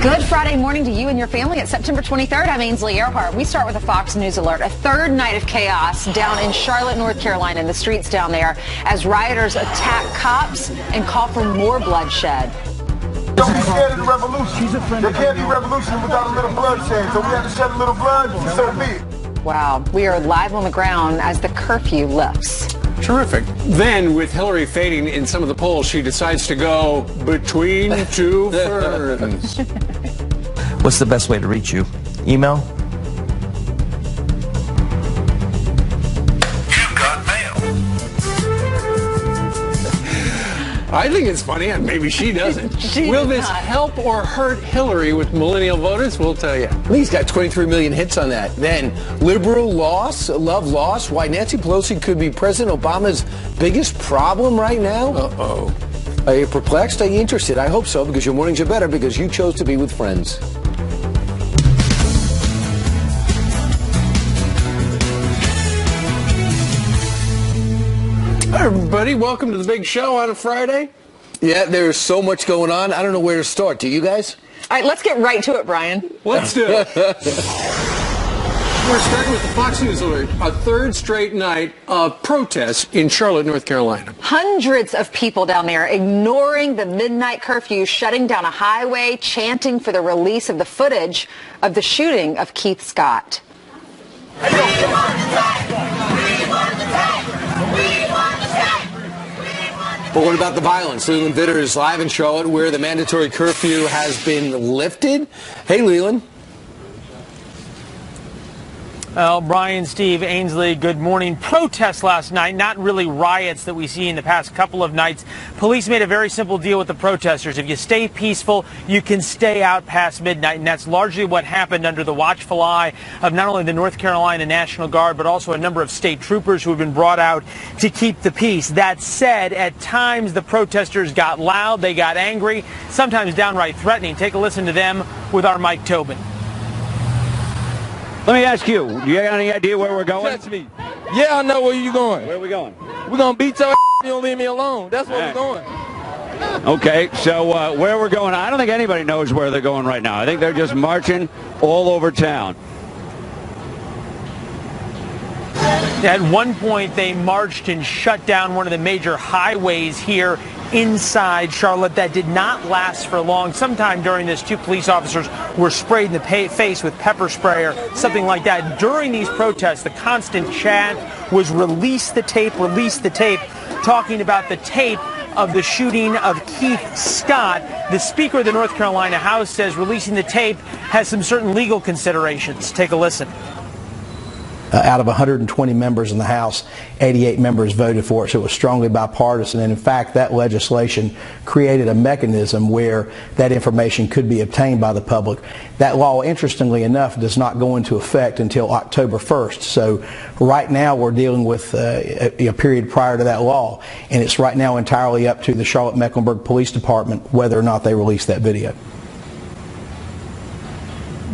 Good Friday morning to you and your family. It's September 23rd. I'm Ainsley Earhart. We start with a Fox News alert. A third night of chaos down in Charlotte, North Carolina, in the streets down there as rioters attack cops and call for more bloodshed. Don't be scared of the revolution. There can't be revolution without a little bloodshed. So we have to shed a little blood, so be it. Wow. We are live on the ground as the curfew lifts. Terrific. Then, with Hillary fading in some of the polls, she decides to go between two ferns. What's the best way to reach you? Email? You got mail. I think it's funny, and maybe she doesn't. Will this help or hurt Hillary with millennial voters? We'll tell you. Lee's got 23 million hits on that. Then, liberal loss, love loss, why Nancy Pelosi could be President Obama's biggest problem right now? Uh-oh. Are you perplexed? Are you interested? I hope so, because your mornings are better because you chose to be with friends. Hi, everybody. Welcome to the big show on a Friday. Yeah, there's so much going on. I don't know where to start. Do you guys? All right, let's get right to it, Brian. Let's do it. We're starting with the Fox News alert. A third straight night of protests in Charlotte, North Carolina. Hundreds of people down there ignoring the midnight curfew, shutting down a highway, chanting for the release of the footage of the shooting of Keith Scott. But what about the violence? Leland Vitter is live in Charlotte where the mandatory curfew has been lifted. Hey, Leland. Well, Brian, Steve, Ainsley, good morning. Protests last night, not really riots that we see in the past couple of nights. Police made a very simple deal with the protesters. If you stay peaceful, you can stay out past midnight, and that's largely what happened under the watchful eye of not only the North Carolina National Guard, but also a number of state troopers who have been brought out to keep the peace. That said, at times the protesters got loud, they got angry, sometimes downright threatening. Take a listen to them with our Mike Tobin. Let me ask you, do you have any idea where we're going? Touch me. Yeah, I know where you're going. Where are we going? We're going to beat your ass if you don't leave me alone. That's where we're going. Okay, so where we're going, I don't think anybody knows where they're going right now. I think they're just marching all over town. At one point, they marched and shut down one of the major highways here inside Charlotte. That did not last for long. Sometime during this, two police officers were sprayed in the face with pepper spray or something like that. During these protests, the constant chant was release the tape, talking about the tape of the shooting of Keith Scott. The Speaker of the North Carolina House says releasing the tape has some certain legal considerations. Take a listen. Out of 120 members in the House, 88 members voted for it, so it was strongly bipartisan. And in fact, that legislation created a mechanism where that information could be obtained by the public. That law, interestingly enough, does not go into effect until October 1st. So right now we're dealing with a period prior to that law, and it's right now entirely up to the Charlotte-Mecklenburg Police Department whether or not they release that video.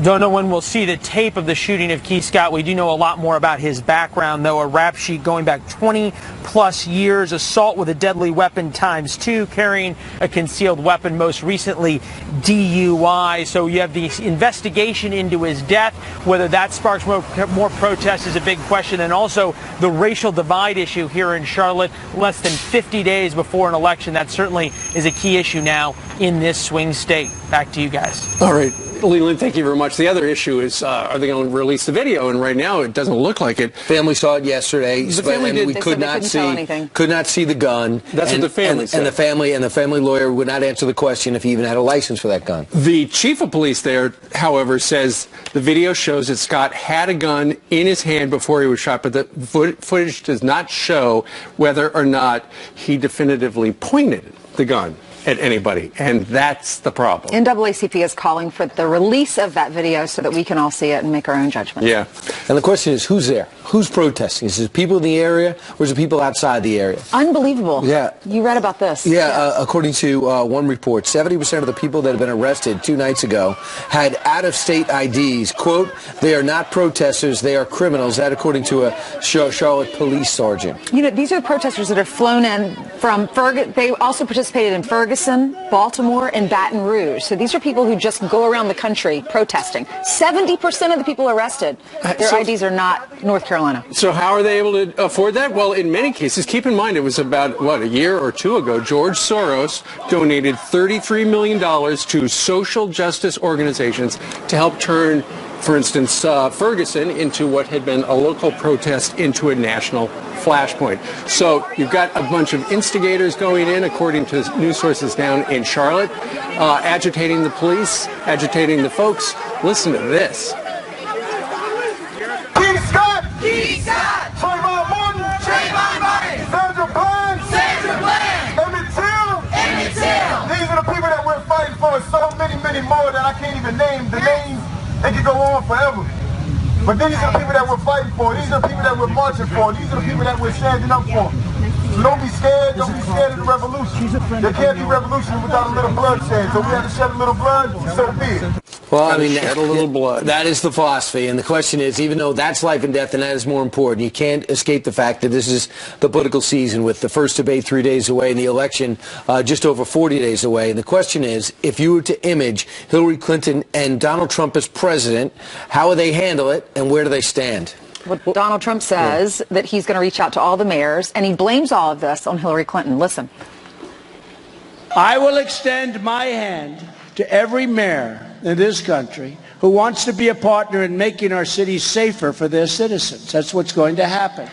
Don't know when we'll see the tape of the shooting of Keith Scott. We do know a lot more about his background, though. A rap sheet going back 20-plus years, assault with a deadly weapon ×2, carrying a concealed weapon, most recently DUI. So you have the investigation into his death. Whether that sparks more protests is a big question. And also the racial divide issue here in Charlotte, less than 50 days before an election. That certainly is a key issue now in this swing state. Back to you guys. All right. Leland, thank you very much. The other issue is, are they going to release the video? And right now, it doesn't look like it. Family saw it yesterday. The family did. We could not see the gun. That's what the family said. And the family lawyer would not answer the question if he even had a license for that gun. The chief of police there, however, says the video shows that Scott had a gun in his hand before he was shot, but the footage does not show whether or not he definitively pointed the gun at anybody, and that's the problem. NAACP is calling for the release of that video so that we can all see it and make our own judgment. Yeah. And the question is, who's there? Who's protesting? Is it people in the area, or is it people outside the area? Unbelievable. Yeah. You read about this. Yeah, according to one report, 70% of the people that have been arrested 2 nights ago had out-of-state IDs. Quote, they are not protesters, they are criminals. That according to a Charlotte police sergeant. You know, these are the protesters that have flown in from Ferguson. They also participated in Ferguson Ferguson, Baltimore, and Baton Rouge. So these are people who just go around the country protesting. 70% of the people arrested, their IDs are not North Carolina. So how are they able to afford that? Well, in many cases, keep in mind it was about, a year or two ago, George Soros donated $33 million to social justice organizations to help turn, for instance, Ferguson into what had been a local protest into a national flashpoint. So you've got a bunch of instigators going in, according to news sources down in Charlotte, agitating the police, agitating the folks. Listen to this. Keith Scott! Keith Scott! Trayvon Martin! Trayvon Martin! Sandra Bland! Sandra Bland! Emmett Till! Emmett Till! These are the people that we're fighting for, so many, many more that I can't even name the names. They could go on forever. But these are the people that we're fighting for. These are the people that we're marching for. These are the people that we're standing up for. So don't be scared. Don't be scared of the revolution. There can't be revolution without a little bloodshed. So we have to shed a little blood, so be it. Well, I mean, shed a little blood. That is the philosophy. And the question is, even though that's life and death and that is more important, you can't escape the fact that this is the political season with the first debate 3 days away and the election just over 40 days away. And the question is, if you were to image Hillary Clinton and Donald Trump as president, how would they handle it and where do they stand? Well, Donald Trump says that he's going to reach out to all the mayors, and he blames all of this on Hillary Clinton. Listen. I will extend my hand to every mayor in this country who wants to be a partner in making our cities safer for their citizens. That's what's going to happen.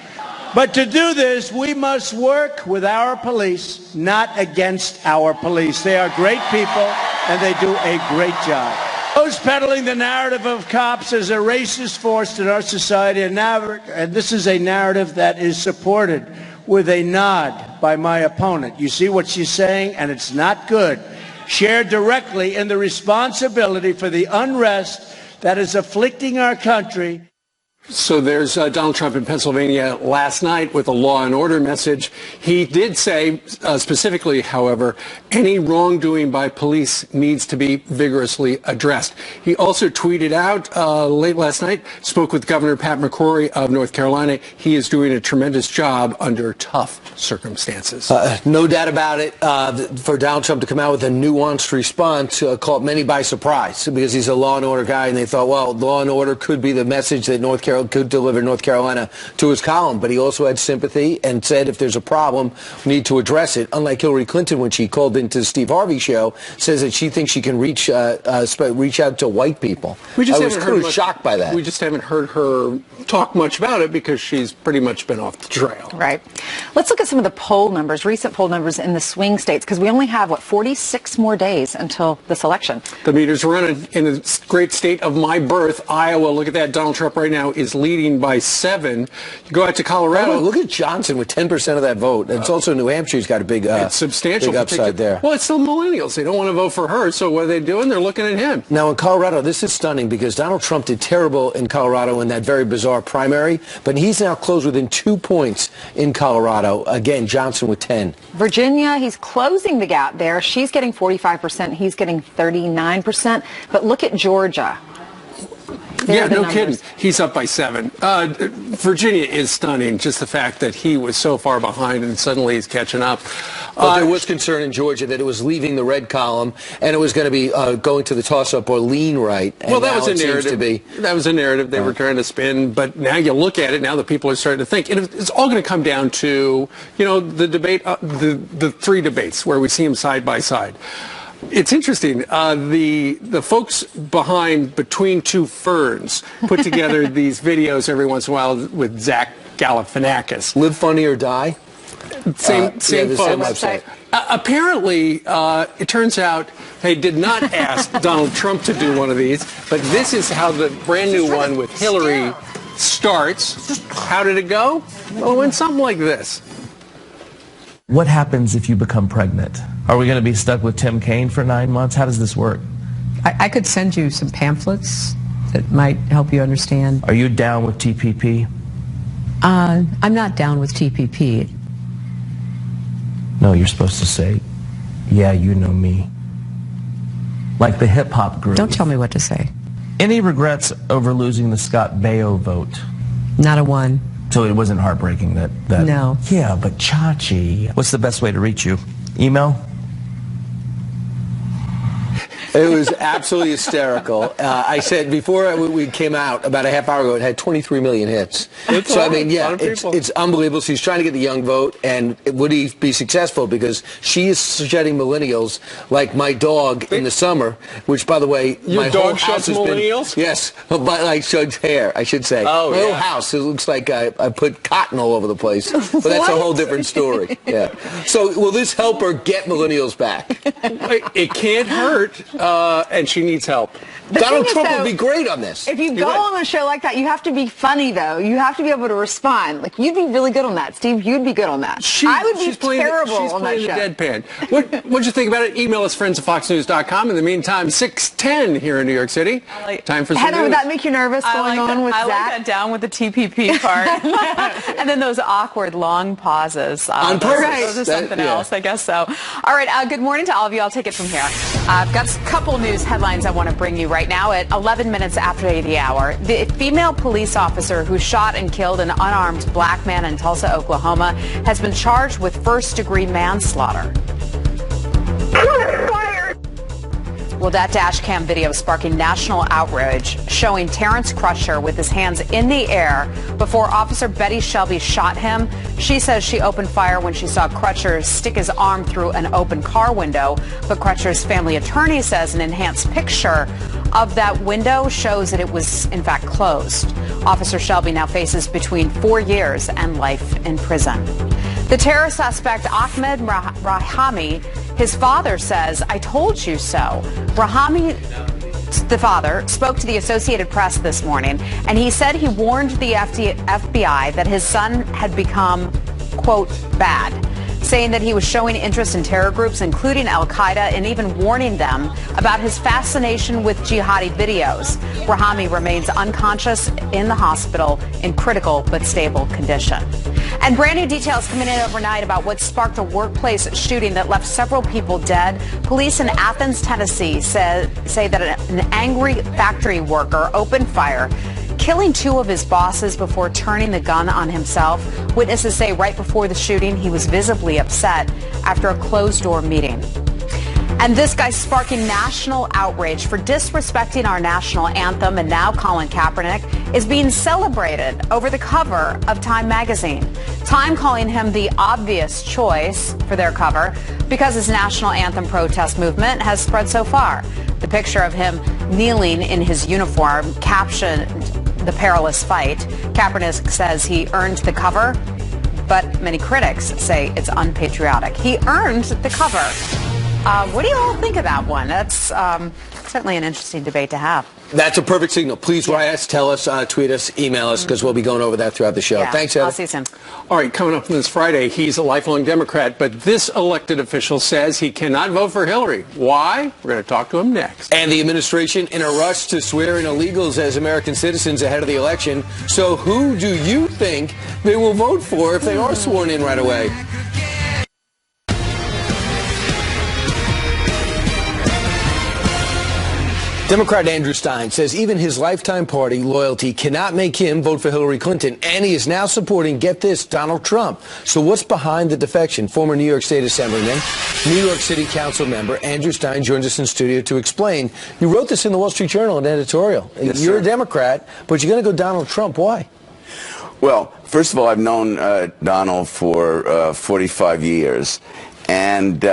But to do this, we must work with our police, not against our police. They are great people, and they do a great job. Those peddling the narrative of cops as a racist force in our society, and this is a narrative that is supported with a nod by my opponent. You see what she's saying, and it's not good. Shared directly in the responsibility for the unrest that is afflicting our country. So there's Donald Trump in Pennsylvania last night with a law and order message. He did say specifically, however, any wrongdoing by police needs to be vigorously addressed. He also tweeted out late last night, spoke with Governor Pat McCrory of North Carolina. He is doing a tremendous job under tough circumstances. No doubt about it. For Donald Trump to come out with a nuanced response caught many by surprise because he's a law and order guy, and they thought, well, law and order could be the message that North Carolina could deliver North Carolina to his column. But he also had sympathy and said if there's a problem, we need to address it. Unlike Hillary Clinton, when she called into the Steve Harvey show, says that she thinks she can reach out to white people. I was kind of shocked by that. We just haven't heard her talk much about it because she's pretty much been off the trail. Right. Let's look at some of the poll numbers, recent poll numbers in the swing states, because we only have, 46 more days until this election. The meters running in the great state of my birth, Iowa. Look at that. Donald Trump right now is leading by 7. You go out to Colorado. Oh, look at Johnson with 10% of that vote. It's also New Hampshire. He's got a big, it's substantial big upside there. Well, it's the millennials. They don't want to vote for her. So what are they doing? They're looking at him. Now, in Colorado, this is stunning because Donald Trump did terrible in Colorado in that very bizarre primary, but he's now closed within 2 points in Colorado. Again, Johnson with 10. Virginia, he's closing the gap there. She's getting 45%. He's getting 39%. But look at Georgia. Yeah, no kidding. He's up by 7. Virginia is stunning, just the fact that he was so far behind and suddenly he's catching up. But there was concern in Georgia that it was leaving the red column and it was going to be going to the toss-up or lean right. And well, that was a narrative. That was a narrative they were trying to spin. But now you look at it, now the people are starting to think. And it's all going to come down to, the debate, the 3 debates where we see them side by side. It's interesting. The folks behind Between Two Ferns put together these videos every once in a while with Zach Galifianakis. Live Funny or Die? Same website. Apparently, it turns out they did not ask Donald Trump to do one of these, but this is how the brand new one with Hillary starts. How did it go? Well, it went something like this. What happens if you become pregnant? Are we going to be stuck with Tim Kaine for 9 months? How does this work? I could send you some pamphlets that might help you understand. Are you down with TPP? I'm not down with TPP. No, you're supposed to say, yeah, you know me. Like the hip-hop group. Don't tell me what to say. Any regrets over losing the Scott Baio vote? Not a one. So it wasn't heartbreaking that... No. Yeah, but Chachi. What's the best way to reach you? Email? It was absolutely hysterical. I said before we came out about a half hour ago, it had 23 million hits. So I mean, yeah, it's unbelievable. So he's trying to get the young vote, and would he be successful? Because she is shedding millennials like my dog in the summer. Which, by the way, your my dog whole house sheds has millennials? been yes, but like sheds hair, I should say. Oh, my whole house, it looks like I put cotton all over the place. But that's a whole different story. Yeah. So will this help her get millennials back? It can't hurt, and she needs help. Donald Trump would be great on this. If you go on a show like that, you have to be funny, though. You have to be able to respond. Like, you'd be really good on that, Steve. You'd be good on that. I would be terrible on that show. She's playing the deadpan. What'd you think about it? Email us, friends@foxnews.com. In the meantime, 6:10 here in New York City. Time for some Heather, news. would that make you nervous going on with I Zach? like that down with the TPP part. And then those awkward long pauses. On purpose. Those are something else, I guess so. All right, good morning to all of you. I'll take it from here. I've got a couple news headlines I want to bring you right now at 11 minutes after the hour. The female police officer who shot and killed an unarmed black man in Tulsa, Oklahoma, has been charged with first-degree manslaughter. Well, that dash cam video sparking national outrage, showing Terrence Crutcher with his hands in the air before Officer Betty Shelby shot him. She says she opened fire when she saw Crutcher stick his arm through an open car window. But Crutcher's family attorney says an enhanced picture of that window shows that it was, in fact, closed. Officer Shelby now faces between 4 years and life in prison. The terror suspect, Ahmed Rahami, his father says, "I told you so." Rahami, the father, spoke to the Associated Press this morning, and he said he warned the FBI that his son had become, quote, bad, saying that he was showing interest in terror groups, including Al-Qaeda, and even warning them about his fascination with jihadi videos. Rahami remains unconscious in the hospital in critical but stable condition. And brand new details coming in overnight about what sparked a workplace shooting that left several people dead. Police in Athens, Tennessee say that an angry factory worker opened fire, killing two of his bosses before turning the gun on himself. Witnesses say right before the shooting, he was visibly upset after a closed-door meeting. And this guy sparking national outrage for disrespecting our national anthem, and now Colin Kaepernick is being celebrated over the cover of Time magazine. Time calling him the obvious choice for their cover because his national anthem protest movement has spread so far. The picture of him kneeling in his uniform captioned "The Perilous Fight." Kaepernick says he earned the cover, but many critics say it's unpatriotic. He earned the cover. What do you all think of that one? That's certainly an interesting debate to have. That's a perfect signal. Please write us, tell us, tweet us, email us, because we'll be going over that throughout the show. Yeah. Thanks, Heather. I'll see you soon. All right, coming up on this Friday, he's a lifelong Democrat, but this elected official says he cannot vote for Hillary. Why? We're going to talk to him next. And the administration in a rush to swear in illegals as American citizens ahead of the election. So who do you think they will vote for if they are sworn in right away? Democrat Andrew Stein says even his lifetime party loyalty cannot make him vote for Hillary Clinton, and he is now supporting, get this, Donald Trump. So what's behind the defection? Former New York State Assemblyman, New York City Council member Andrew Stein joins us in studio to explain. You wrote this in the Wall Street Journal, an editorial. Yes, You're sir. a Democrat, but you're going to go Donald Trump. Why? Well, first of all, I've known Donald for 45 years. And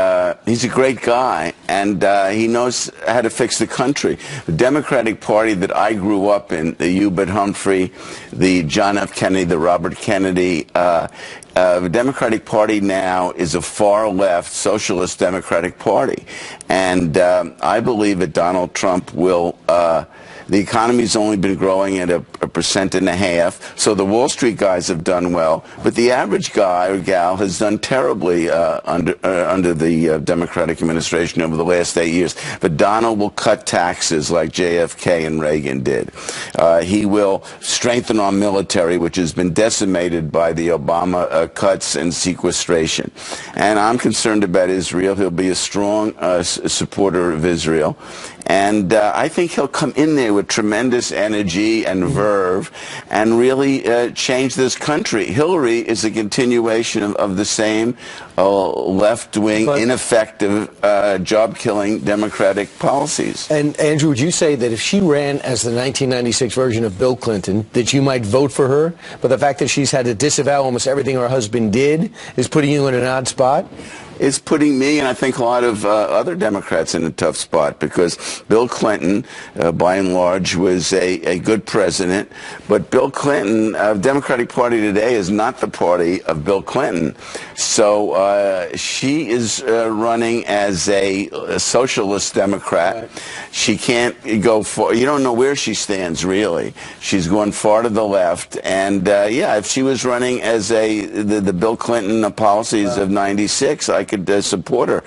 he's a great guy, and he knows how to fix the country. The Democratic Party that I grew up in, the Hubert Humphrey, the John F. Kennedy, the Robert Kennedy, the Democratic Party now is a far-left socialist Democratic Party. And I believe that Donald Trump will... the economy's only been growing at a 1.5%, so the Wall Street guys have done well, but the average guy or gal has done terribly under the Democratic administration over the last 8 years. But Donald will cut taxes like JFK and Reagan did. He will strengthen our military, which has been decimated by the Obama cuts and sequestration. And I'm concerned about Israel. He'll be a strong supporter of Israel. And I think he'll come in there with tremendous energy and verve and really change this country. Hillary is a continuation of the same left-wing, ineffective, job-killing Democratic policies. And Andrew, would you say that if she ran as the 1996 version of Bill Clinton, that you might vote for her, but the fact that she's had to disavow almost everything her husband did is putting you in an odd spot? It's putting me and I think a lot of other Democrats in a tough spot, because Bill Clinton, by and large, was a good president. But Bill Clinton, Democratic Party today is not the party of Bill Clinton. So she is running as a socialist Democrat. Right. She can't go far. You don't know where she stands, really. She's going far to the left. And, yeah, if she was running as the Bill Clinton policies of 96, I could support her.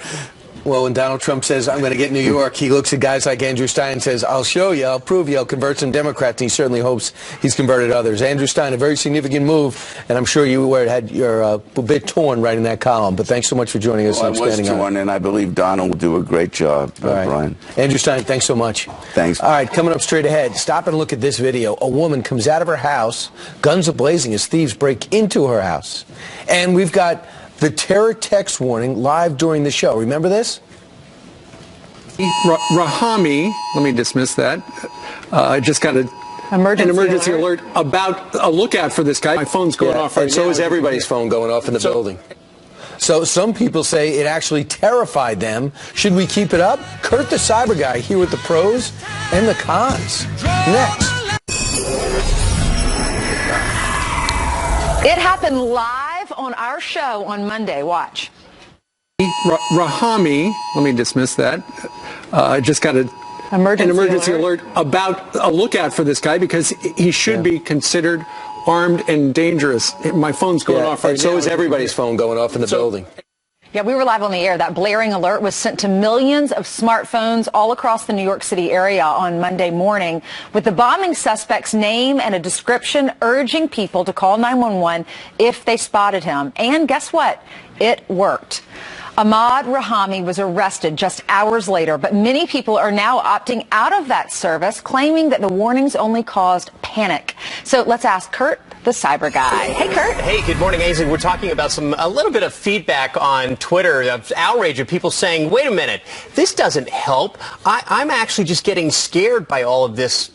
Well, when Donald Trump says, I'm going to get New York, he looks at guys like Andrew Stein and says, I'll show you, I'll prove you, I'll convert some Democrats, and he certainly hopes he's converted others. Andrew Stein, a very significant move, and I'm sure you had your a bit torn writing that column, but thanks so much for joining us. Well, I was torn, and I believe Donald will do a great job, Brian. Andrew Stein, thanks so much. Thanks. All right, coming up straight ahead, stop and look at this video. A woman comes out of her house, guns a-blazing as thieves break into her house. And we've got the terror text warning live during the show. Remember this? Rahami, let me dismiss that. I just got an emergency alert about a lookout for this guy. My phone's going off right now. And so is everybody's phone going off in the building. So some people say it actually terrified them. Should we keep it up? Kurt the Cyber Guy here with the pros and the cons. Next. It happened live on our show on Monday. Watch. Rahami, let me dismiss that. I just got an emergency alert about a lookout for this guy because he should be considered armed and dangerous. My phone's going off right now. And so is everybody's phone going off in the building. Yeah, we were live on the air. That blaring alert was sent to millions of smartphones all across the New York City area on Monday morning, with the bombing suspect's name and a description urging people to call 911 if they spotted him. And guess what? It worked. Ahmad Rahami was arrested just hours later, but many people are now opting out of that service, claiming that the warnings only caused panic. So let's ask Kurt, the Cyber Guy. Hey, Kurt. Hey, good morning, Ainsley. We're talking about a little bit of feedback on Twitter, of outrage of people saying, wait a minute, this doesn't help. I'm actually just getting scared by all of this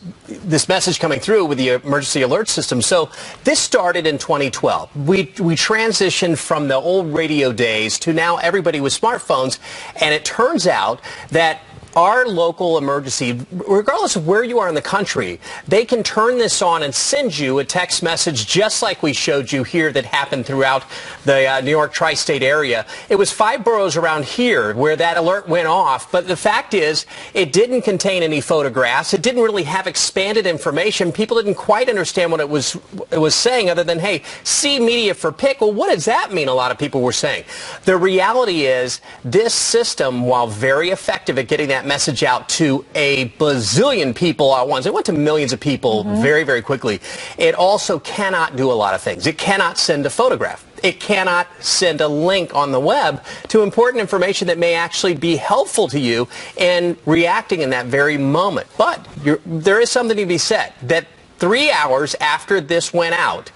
message coming through with the emergency alert system. So this started in 2012. We transitioned from the old radio days to now everybody with smartphones, and it turns out that our local emergency, regardless of where you are in the country, they can turn this on and send you a text message just like we showed you here that happened throughout the New York tri-state area. It was 5 boroughs around here where that alert went off, but the fact is it didn't contain any photographs. It didn't really have expanded information. People didn't quite understand what it was saying, other than, hey, see media for pick. Well, what does that mean? A lot of people were saying. The reality is this system, while very effective at getting that message out to a bazillion people at once, it went to millions of people very, very quickly. It also cannot do a lot of things. It cannot send a photograph. It cannot send a link on the web to important information that may actually be helpful to you in reacting in that very moment. But there is something to be said that 3 hours after this went out,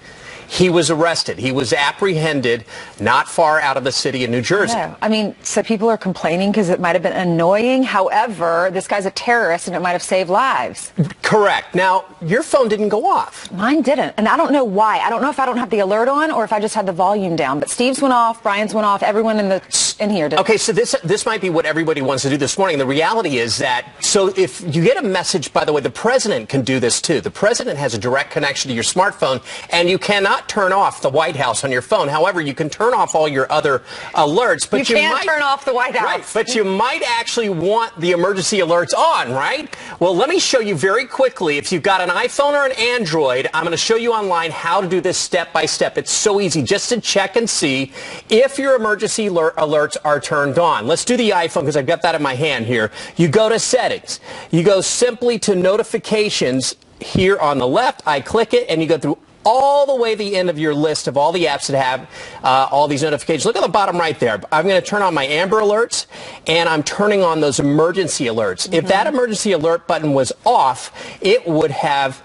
he was arrested. He was apprehended not far out of the city of New Jersey. Yeah. I mean, so people are complaining because it might have been annoying. However, this guy's a terrorist and it might have saved lives. Correct. Now, your phone didn't go off. Mine didn't. And I don't know why. I don't know if I don't have the alert on or if I just had the volume down. But Steve's went off, Brian's went off, everyone in here did. Okay, so this might be what everybody wants to do this morning. The reality is that, so if you get a message, by the way, the president can do this too. The president has a direct connection to your smartphone, and you cannot turn off the White House on your phone. However, you can turn off all your other alerts. But you can't turn off the White House. Right, but you might actually want the emergency alerts on, right? Well, let me show you very quickly. If you've got an iPhone or an Android, I'm going to show you online how to do this step by step. It's so easy just to check and see if your emergency alerts are turned on. Let's do the iPhone because I've got that in my hand here. You go to Settings. You go simply to Notifications here on the left. I click it and you go through all the way to the end of your list of all the apps that have all these notifications. Look at the bottom right there. I'm going to turn on my Amber Alerts, and I'm turning on those emergency alerts. If that emergency alert button was off, it would have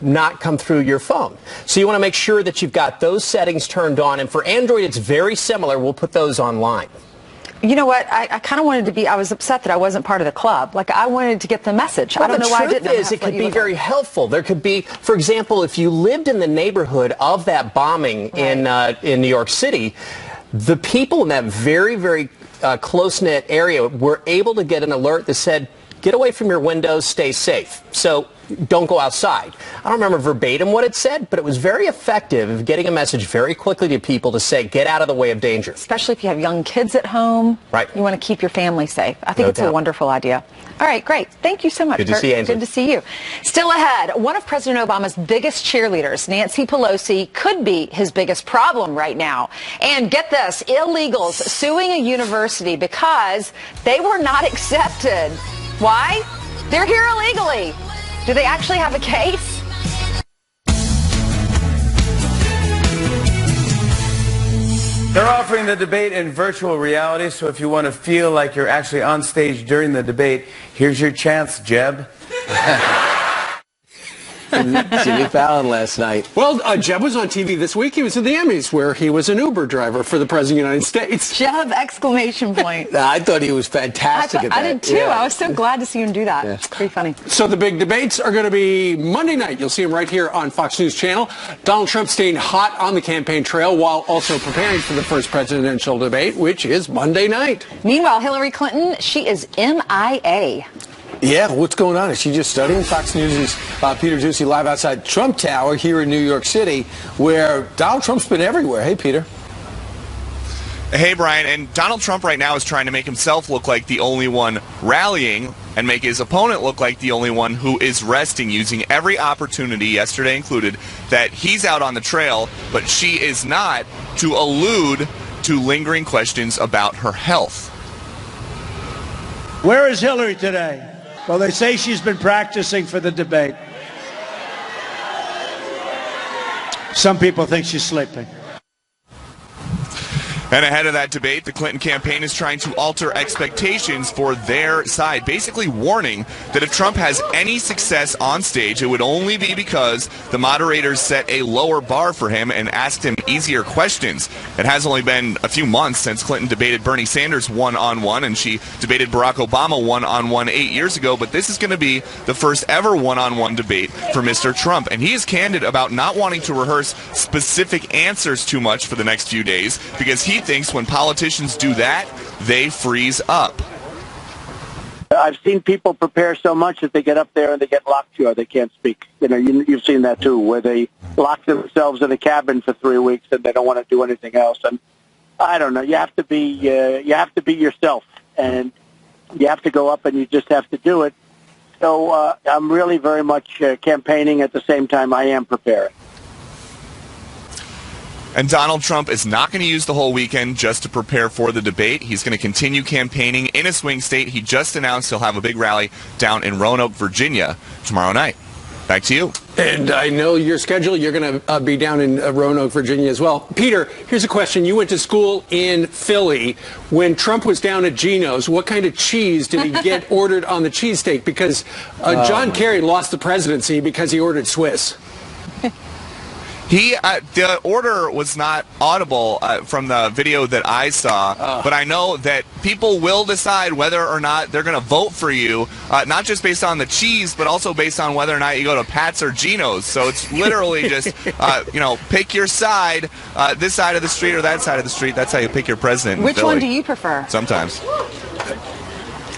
not come through your phone. So you want to make sure that you've got those settings turned on. And for Android, it's very similar. We'll put those online. You know what? I kind of wanted to be, I was upset that I wasn't part of the club. Like, I wanted to get the message. Well, I don't know why I didn't. The truth is, it could be very helpful. There could be, for example, if you lived in the neighborhood of that bombing in New York City, the people in that very, very close-knit area were able to get an alert that said, get away from your windows, stay safe. So don't go outside. I don't remember verbatim what it said, but it was very effective of getting a message very quickly to people to say, get out of the way of danger. Especially if you have young kids at home. Right. You want to keep your family safe. I think it's a wonderful idea. All right, great. Thank you so much. Good to see you, Ainsley. Good to see you. Still ahead, one of President Obama's biggest cheerleaders, Nancy Pelosi, could be his biggest problem right now. And get this, illegals suing a university because they were not accepted. Why? They're here illegally. Do they actually have a case? They're offering the debate in virtual reality, so if you want to feel like you're actually on stage during the debate, here's your chance, Jeb. Jimmy Fallon last night. Well, Jeb was on TV this week. He was in the Emmys, where he was an Uber driver for the President of the United States. Jeb, exclamation point. I thought he was fantastic at that. I did too. Yeah. I was so glad to see him do that. Yeah. It's pretty funny. So the big debates are going to be Monday night. You'll see him right here on Fox News Channel. Donald Trump staying hot on the campaign trail while also preparing for the first presidential debate, which is Monday night. Meanwhile, Hillary Clinton, she is MIA. Yeah, what's going on? Is she just studying? Fox News' Peter Doocy live outside Trump Tower here in New York City, where Donald Trump's been everywhere. Hey, Peter. Hey, Brian. And Donald Trump right now is trying to make himself look like the only one rallying and make his opponent look like the only one who is resting, using every opportunity, yesterday included, that he's out on the trail, but she is not, to allude to lingering questions about her health. Where is Hillary today? Well, they say she's been practicing for the debate. Some people think she's sleeping. And ahead of that debate, the Clinton campaign is trying to alter expectations for their side, basically warning that if Trump has any success on stage, it would only be because the moderators set a lower bar for him and asked him easier questions. It has only been a few months since Clinton debated Bernie Sanders one-on-one, and she debated Barack Obama one-on-one 8 years ago, but this is going to be the first ever one-on-one debate for Mr. Trump. And he is candid about not wanting to rehearse specific answers too much for the next few days, because he thinks when politicians do that, they freeze up. I've seen people prepare so much that they get up there and they get locked to, or they can't speak. You know, you've seen that too, where they lock themselves in a cabin for 3 weeks and they don't want to do anything else. And I don't know. You have to be yourself, and you have to go up and you just have to do it. So I'm really very much campaigning at the same time I am preparing. And Donald Trump is not going to use the whole weekend just to prepare for the debate. He's going to continue campaigning in a swing state. He just announced he'll have a big rally down in Roanoke, Virginia tomorrow night. Back to you. And I know your schedule. You're going to be down in Roanoke, Virginia as well. Peter, here's a question. You went to school in Philly. When Trump was down at Geno's, what kind of cheese did he get ordered on the cheesesteak? Because John Kerry lost the presidency because he ordered Swiss. The order was not audible from the video that I saw, but I know that people will decide whether or not they're going to vote for you, not just based on the cheese, but also based on whether or not you go to Pat's or Geno's. So it's literally just, pick your side, this side of the street or that side of the street. That's how you pick your president. Which one do you prefer? Sometimes.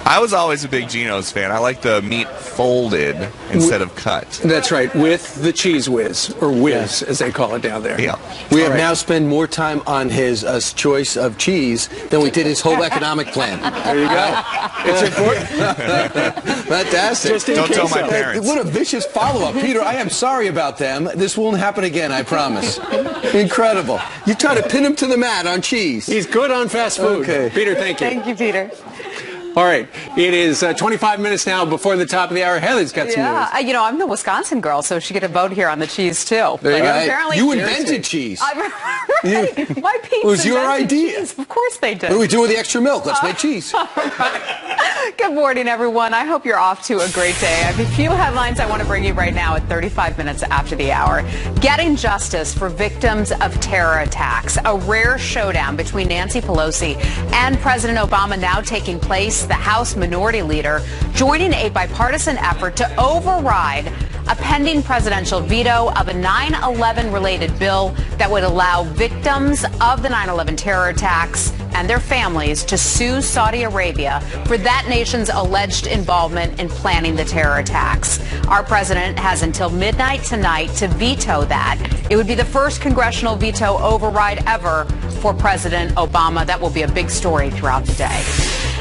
I was always a big Geno's fan. I like the meat folded instead of cut. That's right, with the cheese whiz, or whiz, as they call it down there. Yeah. We have now spent more time on his choice of cheese than we did his whole economic plan. There you go. It's important. Fantastic. Don't tell my parents. What a vicious follow-up. Peter, I am sorry about them. This won't happen again, I promise. Incredible. You try to pin him to the mat on cheese. He's good on fast food. Okay. Peter, thank you. Thank you, Peter. All right, it is 25 minutes now before the top of the hour. Heather's got some news. You know, I'm the Wisconsin girl, so she get a vote here on the cheese too. There you go. Apparently, You invented cheese. Right. My peeps It was your invented idea. cheese. Of course they did. What do we do with the extra milk? Let's make cheese. Good morning, everyone. I hope you're off to a great day. I have a few headlines I want to bring you right now at 35 minutes after the hour. Getting justice for victims of terror attacks. A rare showdown between Nancy Pelosi and President Obama now taking place. The House Minority Leader joining a bipartisan effort to override a pending presidential veto of a 9/11 related bill that would allow victims of the 9/11 terror attacks and their families to sue Saudi Arabia for that nation's alleged involvement in planning the terror attacks. Our president has until midnight tonight to veto that. It would be the first congressional veto override ever for President Obama. That will be a big story throughout the day.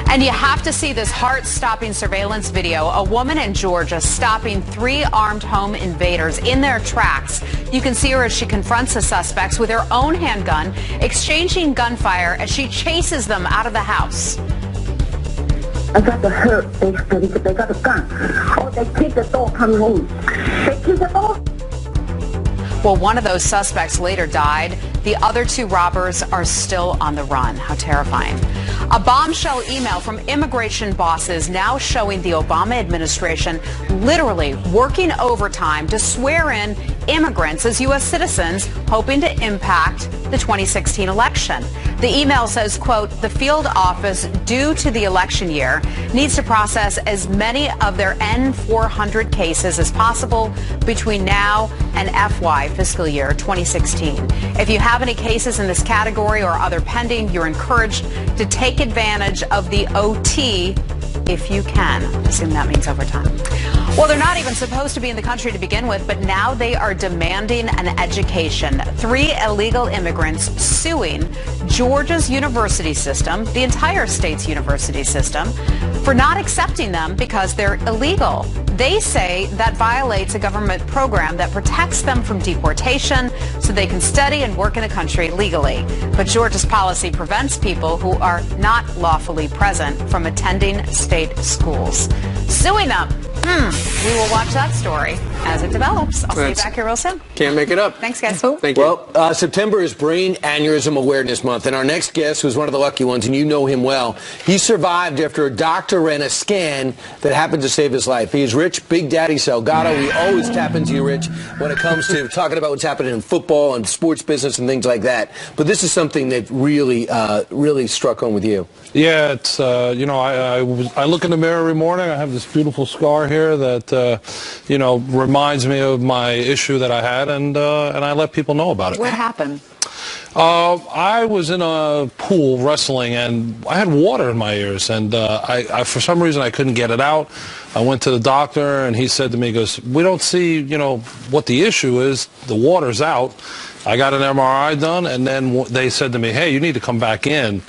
And you have to see this heart-stopping surveillance video. A woman in Georgia stopping 3 armed home invaders in their tracks. You can see her as she confronts the suspects with her own handgun, exchanging gunfire as she chases them out of the house. I got the hurt. They got a gun. Oh, they kicked the door coming in. They kicked the door. Well, one of those suspects later died. The other 2 robbers are still on the run. How terrifying. A bombshell email from immigration bosses now showing the Obama administration literally working overtime to swear in immigrants as U.S. citizens, hoping to impact the 2016 election. The email says, quote, the field office, due to the election year, needs to process as many of their N-400 cases as possible between now and FY fiscal year 2016. If you have any cases in this category or other pending, you're encouraged to take advantage of the OT if you can. I assume that means overtime. Well, they're not even supposed to be in the country to begin with, but now they are demanding an education. 3 illegal immigrants suing Georgia's university system, the entire state's university system, for not accepting them because they're illegal. They say that violates a government program that protects them from deportation so they can study and work in the country legally. But Georgia's policy prevents people who are not lawfully present from attending state schools. Suing them. We will watch that story as it develops. I'll see you back here real soon. Can't make it up. Thanks, guys. Thank you. Well, September is Brain Aneurysm Awareness Month, and our next guest was one of the lucky ones, and you know him well. He survived after a doctor ran a scan that happened to save his life. He is Rich Big Daddy Salgado. We always tap into you, Rich, when it comes to talking about what's happening in football and sports business and things like that. But this is something that really struck home with you. Yeah, it's you know, I look in the mirror every morning. I have this beautiful scar here that you know, reminds me of my issue that I had, and I let people know about it. What happened? I was in a pool wrestling, and I had water in my ears, and I for some reason I couldn't get it out. I went to the doctor, and he said to me, he goes, we don't see, you know, what the issue is. The water's out. I got an MRI done, and then they said to me, hey, you need to come back in.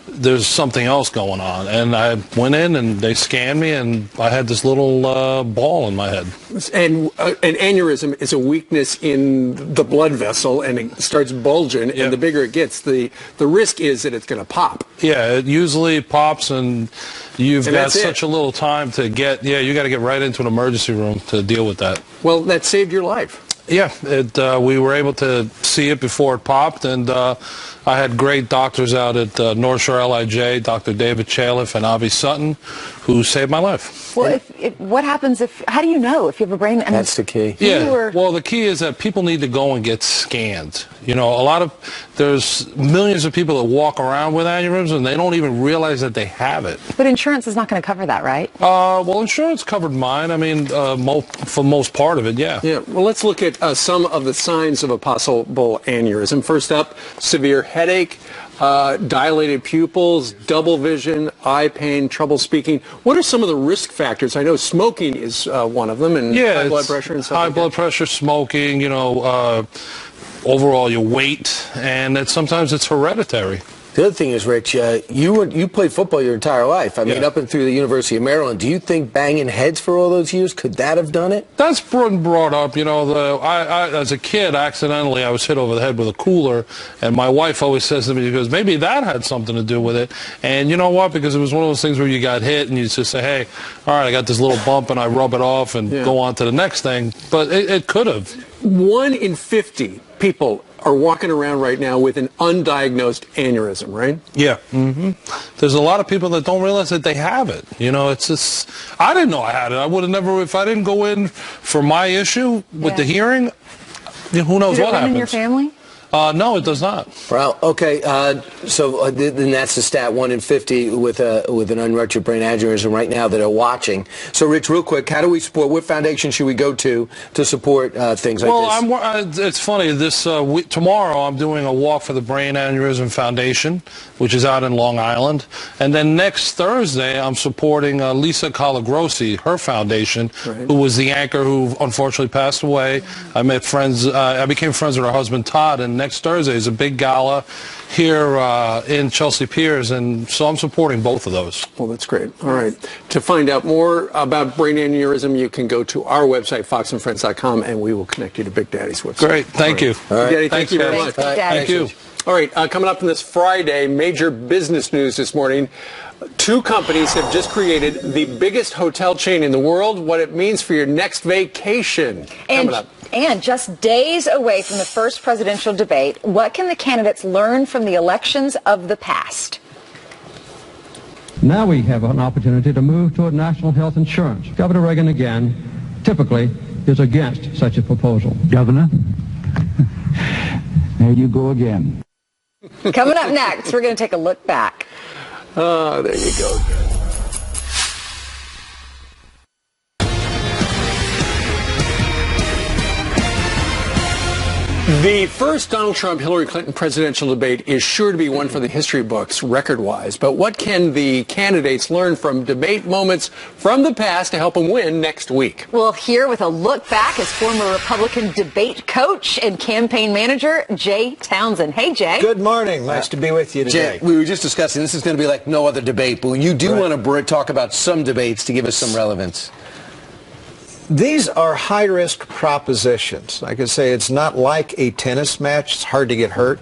There's something else going on. And I went in and they scanned me, and I had this little ball in my head. And an aneurysm is a weakness in the blood vessel, and it starts bulging, and the bigger it gets, the risk is that it's going to pop. Yeah, it usually pops, and you've got such a little time to get, you got to get right into an emergency room to deal with that. Well, that saved your life. Yeah, we were able to see it before it popped, and I had great doctors out at North Shore LIJ, Dr. David Chaliff and Avi Sutton, who saved my life. Well, what happens if, how do you know if you have a brain? That's the key. Yeah, well, the key is that people need to go and get scanned. You know, there's millions of people that walk around with aneurysms, and they don't even realize that they have it. But insurance is not going to cover that, right? Well, insurance covered mine. I mean, for most part of it, yeah. Yeah, well, let's look at some of the signs of a possible aneurysm. First up, severe headache, dilated pupils, double vision, eye pain, trouble speaking. What are some of the risk factors? I know smoking is one of them, and high blood pressure and stuff. High blood pressure, smoking, you know, overall your weight, and sometimes it's hereditary. The other thing is, Rich, you played football your entire life. I mean, up and through the University of Maryland. Do you think banging heads for all those years, could that have done it? That's been brought up. You know, as a kid, accidentally, I was hit over the head with a cooler, and my wife always says to me, she goes, maybe that had something to do with it. And you know what? Because it was one of those things where you got hit, and you just say, hey, all right, I got this little bump, and I rub it off and go on to the next thing. But it could have. 1 in 50 people are walking around right now with an undiagnosed aneurysm, right? Yeah. There's a lot of people that don't realize that they have it. You know, it's just, I didn't know I had it. I would have never, if I didn't go in for my issue with the hearing, who knows what happens. In your family? No, it does not. Well, okay. So then that's the stat: 1 in 50 with an unruptured brain aneurysm right now that are watching. So, Rich, real quick, how do we support? What foundation should we go to support things like this? Well, it's funny. Tomorrow I'm doing a walk for the Brain Aneurysm Foundation, which is out in Long Island, and then next Thursday I'm supporting Lisa Colagrossi, her foundation, who was the anchor who unfortunately passed away. I met friends. I became friends with her husband Todd, and next Thursday is a big gala here in Chelsea Piers, and so I'm supporting both of those. Well, that's great. All right. To find out more about brain aneurysm, you can go to our website, foxandfriends.com, and we will connect you to Big Daddy's website. Great. Thank you. All right. Daddy, thank Thanks, you very guys. much. Thank you. All right. Coming up on this Friday, major business news this morning. 2 companies have just created the biggest hotel chain in the world, what it means for your next vacation. Coming up. And just days away from the first presidential debate, what can the candidates learn from the elections of the past? Now we have an opportunity to move toward national health insurance. Governor Reagan, again, typically is against such a proposal. Governor, there you go again. Coming up next, we're going to take a look back. Oh, there you go. The first Donald Trump-Hillary Clinton presidential debate is sure to be one for the history books, record-wise. But what can the candidates learn from debate moments from the past to help them win next week? Well, here with a look back is former Republican debate coach and campaign manager Jay Townsend. Hey, Jay. Good morning. Nice to be with you today. Jay, we were just discussing, this is going to be like no other debate, but you do want to talk about some debates to give us some relevance. These are high-risk propositions. Like I say, it's not like a tennis match. It's hard to get hurt.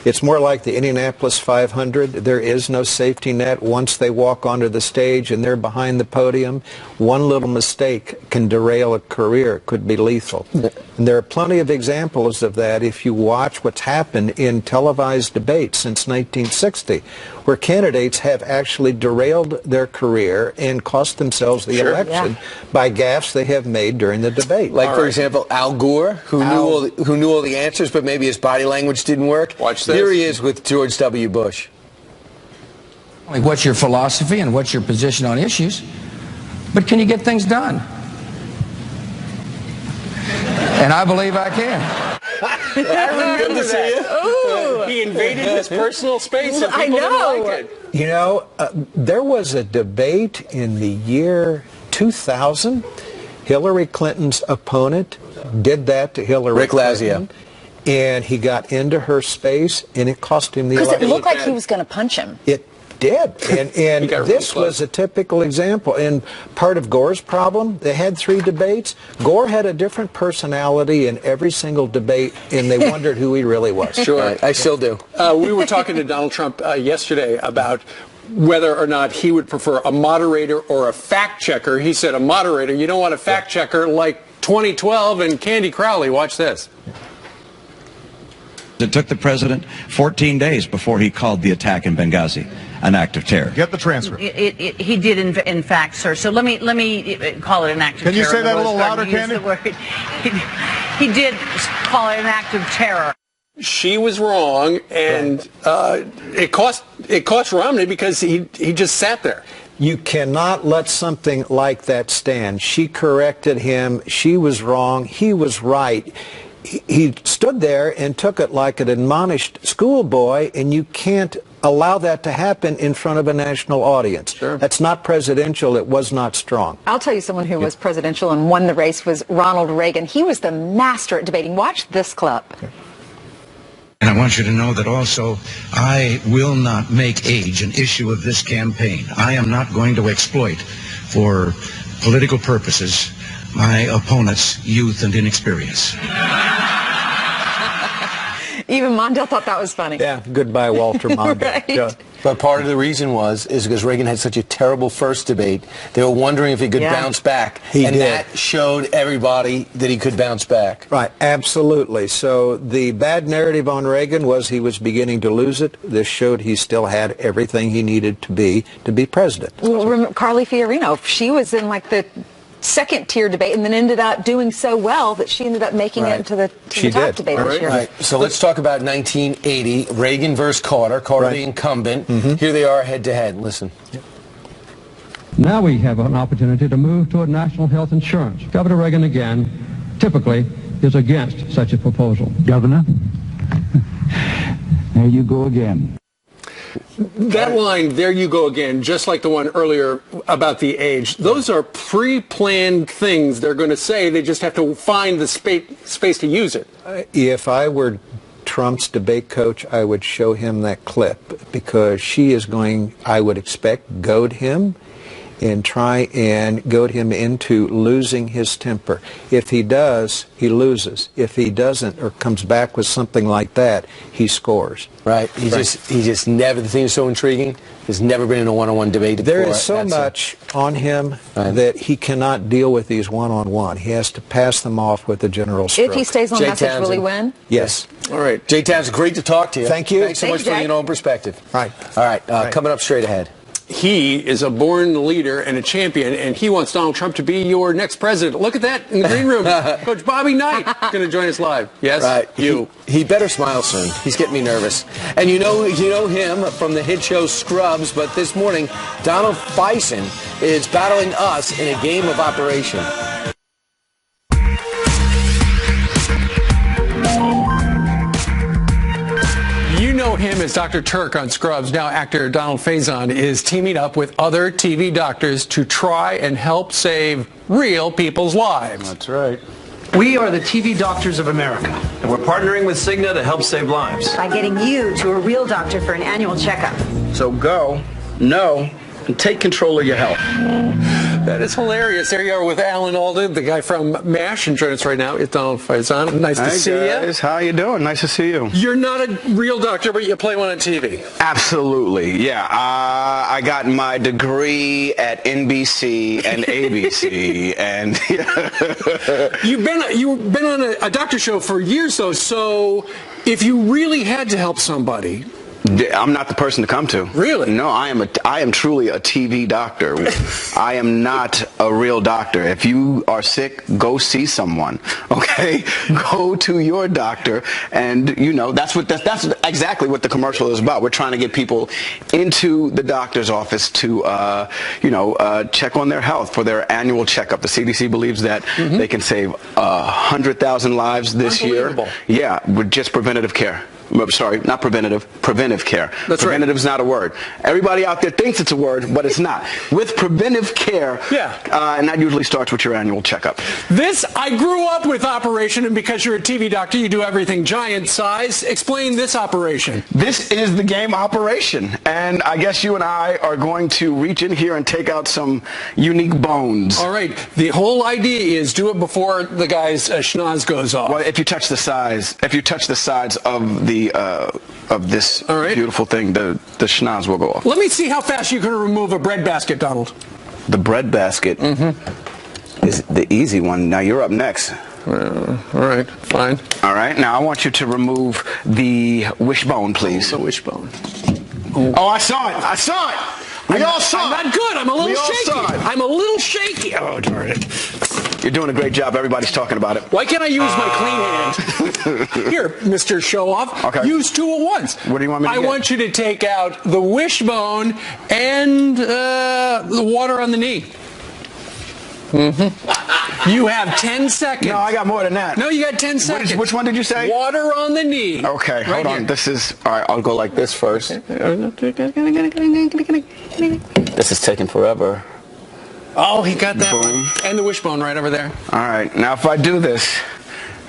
It's more like the Indianapolis 500. There is no safety net. Once they walk onto the stage and they're behind the podium, one little mistake can derail a career. It could be lethal. And there are plenty of examples of that if you watch what's happened in televised debates since 1960, where candidates have actually derailed their career and cost themselves the election by gaffes they have made during the debate. Like, for example, Al Gore, who knew all the answers, but maybe his body language didn't work. Watch this. Here he is with George W. Bush. Like, what's your philosophy and what's your position on issues? But can you get things done? And I believe I can. I remember that. He invaded his personal space and people didn't like it. You know, there was a debate in the year 2000. Hillary Clinton's opponent did that to Hillary Rick Clinton. Lazio. And he got into her space, and it cost him the election. Because it looked like he was going to punch him. It did. And this was a typical example. And part of Gore's problem, they had 3 debates. Gore had a different personality in every single debate, and they wondered who he really was. Sure. I still do. We were talking to Donald Trump yesterday about whether or not he would prefer a moderator or a fact checker. He said a moderator. You don't want a fact checker like 2012 and Candy Crowley. Watch this. It took the president 14 days before he called the attack in Benghazi an act of terror. Get the transcript. He did, in fact, sir. So let me call it an act of terror. Can you say that a little louder, Candy? He did call it an act of terror. She was wrong, and it cost Romney because he just sat there. You cannot let something like that stand. She corrected him. She was wrong. He was right. He stood there and took it like an admonished schoolboy, and you can't allow that to happen in front of a national audience. Sure. That's not presidential. It was not strong. I'll tell you someone who was presidential and won the race was Ronald Reagan. He was the master at debating. Watch this clip. And I want you to know that also I will not make age an issue of this campaign. I am not going to exploit for political purposes my opponent's youth and inexperience. Even Mondale thought that was funny. Yeah, goodbye, Walter Mondale. Right. Yeah. But part of the reason is because Reagan had such a terrible first debate. They were wondering if he could bounce back. He and did. that showed everybody that he could bounce back. Right, absolutely. So the bad narrative on Reagan was he was beginning to lose it. This showed he still had everything he needed to be president. Well, remember Carly Fiorina, she was in like the second-tier debate and then ended up doing so well that she ended up making it into the top debate this year. Right. So let's talk about 1980, Reagan versus Carter, the incumbent. Here they are head-to-head. Listen. Now we have an opportunity to move toward national health insurance. Governor Reagan, again, typically is against such a proposal. Governor, there you go again. That line, there you go again, just like the one earlier about the age, those are pre-planned things they're going to say. They just have to find the space to use it. If I were Trump's debate coach, I would show him that clip because she is going, I would expect, goad him and try and goad him into losing his temper. If he does, he loses. If he doesn't or comes back with something like that, he scores. Right. He just never, the thing is so intriguing, he's never been in a one-on-one debate before. There is so much on him that he cannot deal with these one-on-one. He has to pass them off with a general stroke. If he stays on message, will he win? Yes. All right. Jay Townsend, great to talk to you. Thank you. Thanks so much for your own perspective. Right. All right. Coming up straight ahead. He is a born leader and a champion, and he wants Donald Trump to be your next president. Look at that in the green room. Coach Bobby Knight is going to join us live. Yes? Right. He better smile soon. He's getting me nervous. And you know him from the hit show Scrubs, but this morning, Donald Faison is battling us in a game of Operation. You know him as Dr. Turk on Scrubs. Now actor Donald Faison is teaming up with other TV doctors to try and help save real people's lives. That's right. We are the TV Doctors of America, and we're partnering with Cigna to help save lives. By getting you to a real doctor for an annual checkup. So go, know, and take control of your health. That is hilarious. There you are with Alan Alda, the guy from MASH, and joining us right now is Donald Faison. Nice to see you. How you doing? Nice to see you. You're not a real doctor, but you play one on TV. Absolutely, yeah. I got my degree at NBC and ABC, and you've been on a doctor show for years, though. So if you really had to help somebody, I'm not the person to come to. Really? No, I am truly a TV doctor. I am not a real doctor. If you are sick, go see someone. Okay? Go to your doctor, and that's exactly what the commercial is about. We're trying to get people into the doctor's office to check on their health for their annual checkup. The CDC believes that they can save 100,000 lives this year. Yeah, with just preventative care. Sorry, not preventive care. That's preventive is not a word. Everybody out there thinks it's a word, but it's not. With preventive care, and that usually starts with your annual checkup. I grew up with Operation, and because you're a TV doctor, you do everything giant size. Explain this operation. This is the game Operation, and I guess you and I are going to reach in here and take out some unique bones. All right. The whole idea is do it before the guy's schnoz goes off. Well, if you touch the sides of this beautiful thing, the schnoz will go off. Let me see how fast you can remove a bread basket, Donald. The bread basket is the easy one. Now you're up next. All right, fine. All right, now I want you to remove the wishbone, please. The wishbone. Oh, I saw it. I saw it. We all saw it. I'm not good. I'm a little shaky. I'm a little shaky. Oh, darn it. You're doing a great job. Everybody's talking about it. Why can't I use my clean hand? Here, Mr. Show-Off. Okay. Use two at once. What do you want me to get? I want you to take out the wishbone and the water on the knee. You have 10 seconds. No, I got more than that. No, you got 10 seconds. Which one did you say? Water on the knee. Okay, hold on. This is, all right, I'll go like this first. This is taking forever. Oh, he got that one. And the wishbone right over there. All right, now if I do this,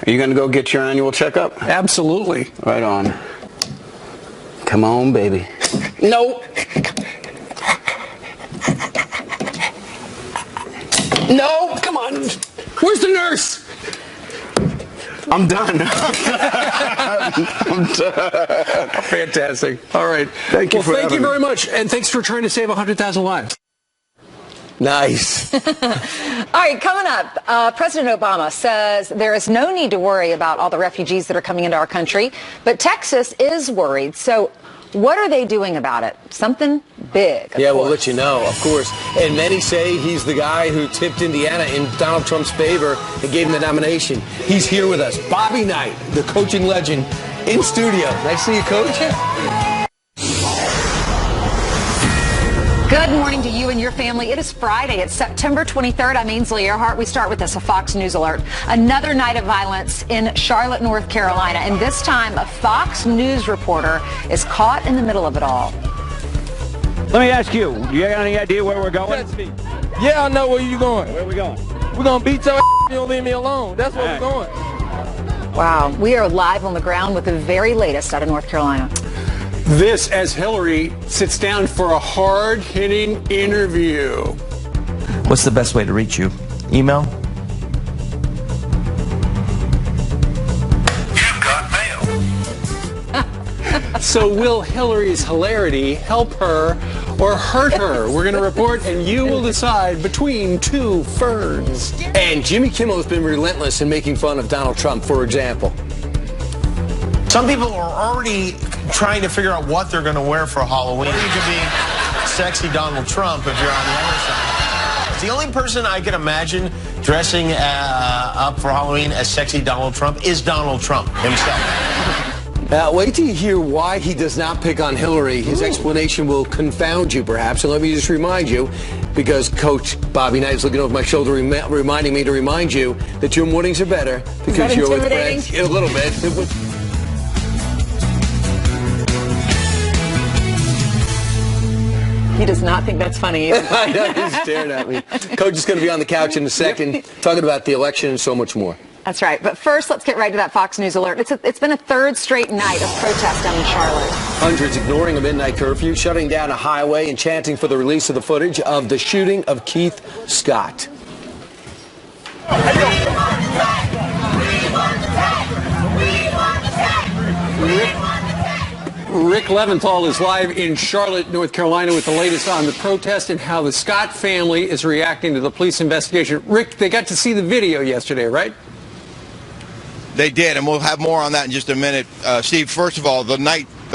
Are you going to go get your annual checkup? Absolutely. Right on. Come on, baby. No. No, come on. Where's the nurse? I'm done. I'm done. Fantastic. All right. Thank you thank you very much, and thanks for trying to save 100,000 lives. Nice. All right, coming up, President Obama says there is no need to worry about all the refugees that are coming into our country, but Texas is worried. So what are they doing about it? Something big. Yeah, we'll let you know, of course. And many say he's the guy who tipped Indiana in Donald Trump's favor and gave him the nomination. He's here with us. Bobby Knight, the coaching legend, in studio. Nice to see you, Coach. Good morning to you and your family. It is Friday. It's September 23rd. I'm Ainsley Earhart. We start with this, a Fox News alert. Another night of violence in Charlotte, North Carolina. And this time, a Fox News reporter is caught in the middle of it all. Let me ask you, do you have any idea where we're going? That's me. Yeah, I know where you're going. Where are we going? We're going to beat your ass if you don't leave me alone. That's where we're going. Wow. We are live on the ground with the very latest out of North Carolina. This as Hillary sits down for a hard-hitting interview. What's the best way to reach you? Email? You've got mail. So will Hillary's hilarity help her or hurt her? We're going to report, and you will decide between two ferns. And Jimmy Kimmel has been relentless in making fun of Donald Trump, for example. Some people are already trying to figure out what they're going to wear for Halloween. You could be sexy Donald Trump if you're on the other side. The only person I can imagine dressing up for Halloween as sexy Donald Trump is Donald Trump himself. Wait till you hear why he does not pick on Hillary. His explanation will confound you, perhaps. And let me just remind you, because Coach Bobby Knight is looking over my shoulder, reminding me to remind you that your mornings are better because you're with friends. A little bit. He does not think that's funny either. I know, he's staring at me. Coach is going to be on the couch in a second, talking about the election and so much more. That's right. But first, let's get right to that Fox News alert. It's been a third straight night of protest down in Charlotte. Hundreds ignoring a midnight curfew, shutting down a highway, and chanting for the release of the footage of the shooting of Keith Scott. Rick Leventhal is live in Charlotte, North Carolina with the latest on the protest and how the Scott family is reacting to the police investigation. Rick, they got to see the video yesterday, right? They did, and we'll have more on that in just a minute. Steve, first of all, the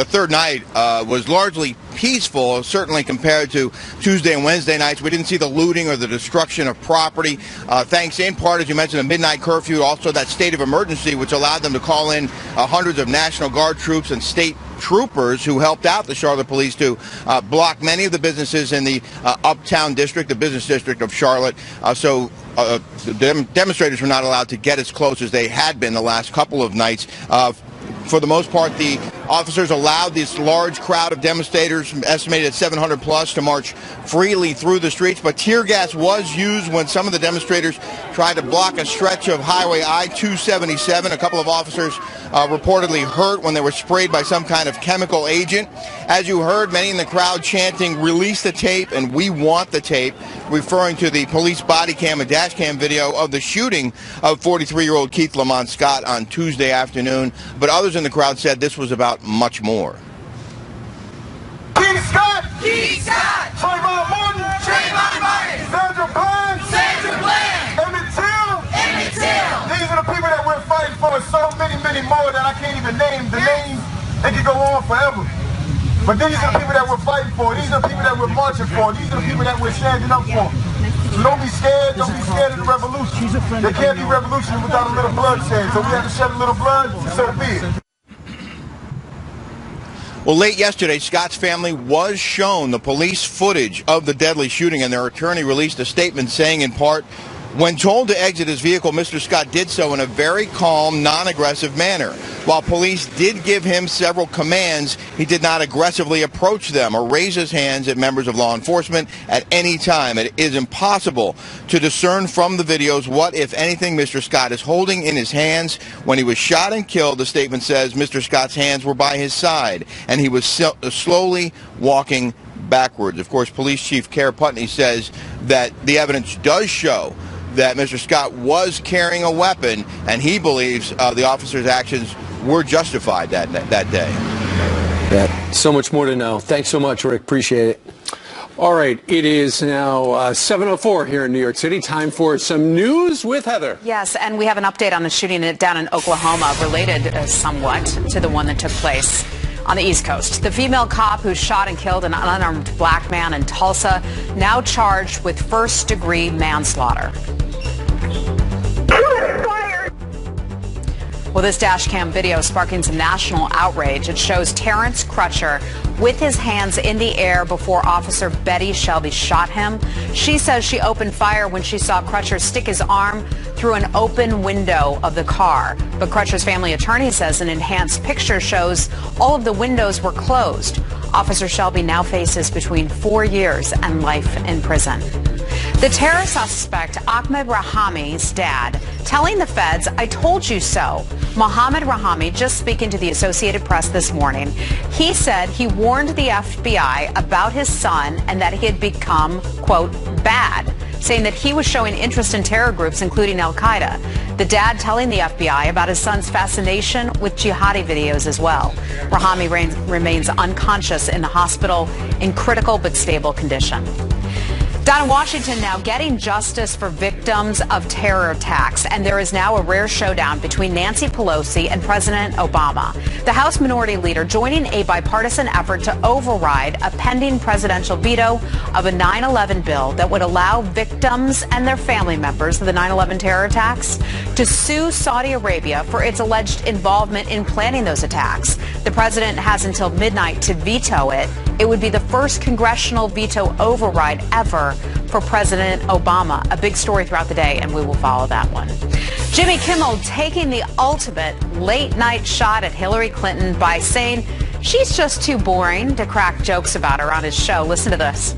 third night was largely peaceful, certainly compared to Tuesday and Wednesday nights. We didn't see the looting or the destruction of property, thanks in part, as you mentioned, the midnight curfew, also that state of emergency, which allowed them to call in hundreds of National Guard troops and state troopers who helped out the Charlotte police to block many of the businesses in the uptown district, the business district of Charlotte. So the demonstrators were not allowed to get as close as they had been the last couple of nights. For the most part, the officers allowed this large crowd of demonstrators, estimated at 700 plus, to march freely through the streets, but tear gas was used when some of the demonstrators tried to block a stretch of Highway I-277. A couple of officers reportedly hurt when they were sprayed by some kind of chemical agent. As you heard, many in the crowd chanting, "Release the tape," and "We want the tape," referring to the police body cam and dash cam video of the shooting of 43-year-old Keith Lamont Scott on Tuesday afternoon. But others in the crowd said this was about much more. Keith Scott! Keith Scott! Trayvon Martin! Trayvon Martin! Sandra Bland! Sandra Bland! Emmett Till! Emmett Till! These are the people that we're fighting for, so many, many more that I can't even name the names. They could go on forever. But these are the people that we're fighting for. These are the people that we're marching for. These are the people that we're standing up for. So don't be scared. Don't be scared of the revolution. There can't be revolution without a little bloodshed. So we have to shed a little blood, so be it. Well, late yesterday, Scott's family was shown the police footage of the deadly shooting, and their attorney released a statement saying, in part, When told to exit his vehicle, Mr. Scott did so in a very calm, non-aggressive manner. While police did give him several commands, he did not aggressively approach them or raise his hands at members of law enforcement at any time. It is impossible to discern from the videos what, if anything, Mr. Scott is holding in his hands. When he was shot and killed, the statement says Mr. Scott's hands were by his side and he was slowly walking backwards. Of course, Police Chief Kerr Putney says that the evidence does show that Mr. Scott was carrying a weapon, and he believes the officer's actions were justified that day. Yeah, so much more to know. Thanks so much, Rick. Appreciate it. All right, it is now 7:04 here in New York City. Time for some news with Heather. Yes, and we have an update on the shooting down in Oklahoma, related somewhat to the one that took place on the East Coast. The female cop who shot and killed an unarmed black man in Tulsa, now charged with first-degree manslaughter. Well, this dash cam video sparking some national outrage. It shows Terrence Crutcher with his hands in the air before Officer Betty Shelby shot him. She says she opened fire when she saw Crutcher stick his arm through an open window of the car. But Crutcher's family attorney says an enhanced picture shows all of the windows were closed. Officer Shelby now faces between 4 years and life in prison. The terror suspect, Ahmed Rahami's dad, telling the feds, "I told you so." Mohammed Rahami, just speaking to the Associated Press this morning, he said he warned the FBI about his son and that he had become, quote, bad, saying that he was showing interest in terror groups, including Al-Qaeda. The dad telling the FBI about his son's fascination with jihadi videos as well. Rahami remains unconscious in the hospital in critical but stable condition. Down in Washington now, getting justice for victims of terror attacks. And there is now a rare showdown between Nancy Pelosi and President Obama. The House Minority Leader joining a bipartisan effort to override a pending presidential veto of a 9/11 bill that would allow victims and their family members of the 9/11 terror attacks to sue Saudi Arabia for its alleged involvement in planning those attacks. The president has until midnight to veto it. It would be the first congressional veto override ever for President Obama. A big story throughout the day, and we will follow that one. Jimmy Kimmel taking the ultimate late-night shot at Hillary Clinton by saying she's just too boring to crack jokes about her on his show. Listen to this.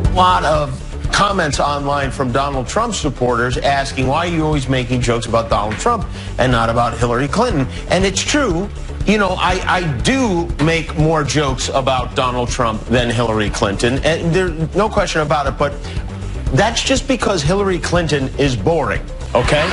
A lot of comments online from Donald Trump supporters asking, why are you always making jokes about Donald Trump and not about Hillary Clinton? And it's true. You know, I do make more jokes about Donald Trump than Hillary Clinton, and there's no question about it, but that's just because Hillary Clinton is boring, okay?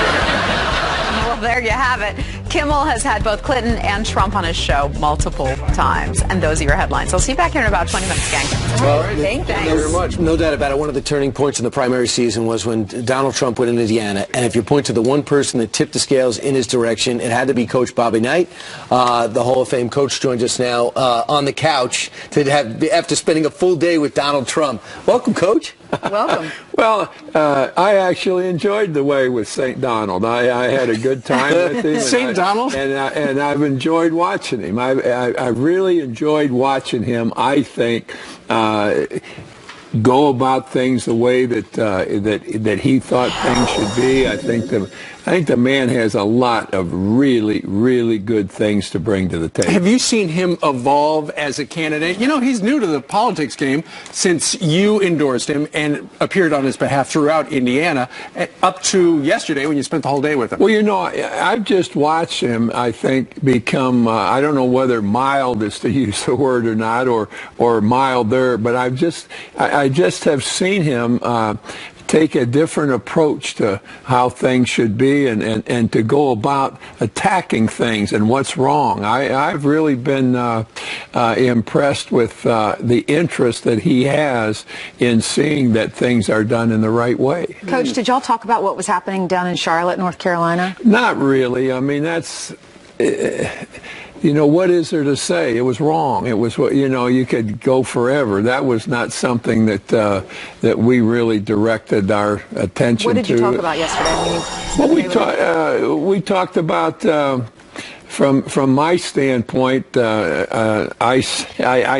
Well, there you have it. Kimmel has had both Clinton and Trump on his show multiple times, and those are your headlines. I'll see you back here in about 20 minutes, gang. All right. Thanks. Thank you very much. No doubt about it. One of the turning points in the primary season was when Donald Trump went into Indiana. And if you point to the one person that tipped the scales in his direction, it had to be Coach Bobby Knight. The Hall of Fame coach joins us now on the couch after spending a full day with Donald Trump. Welcome, Coach. Welcome. Well, I actually enjoyed the way with St. Donald. I had a good time with him. St. Donald? And I've enjoyed watching him. I really enjoyed watching him, I think, go about things the way that he thought things should be. I think the man has a lot of really, really good things to bring to the table. Have you seen him evolve as a candidate? You know, he's new to the politics game since you endorsed him and appeared on his behalf throughout Indiana, up to yesterday when you spent the whole day with him. Well, you know, I've just watched him, I think, become, I don't know whether mild is to use the word or not, or milder, but I just have seen him take a different approach to how things should be and to go about attacking things and what's wrong. I've really been impressed with the interest that he has in seeing that things are done in the right way. Coach, did y'all talk about what was happening down in Charlotte, North Carolina? Not really. I mean, that's... you know, what is there to say? It was wrong. It was, you know, you could go forever. That was not something that we really directed our attention to. What did you talk about yesterday? Well, we talked about, from my standpoint, I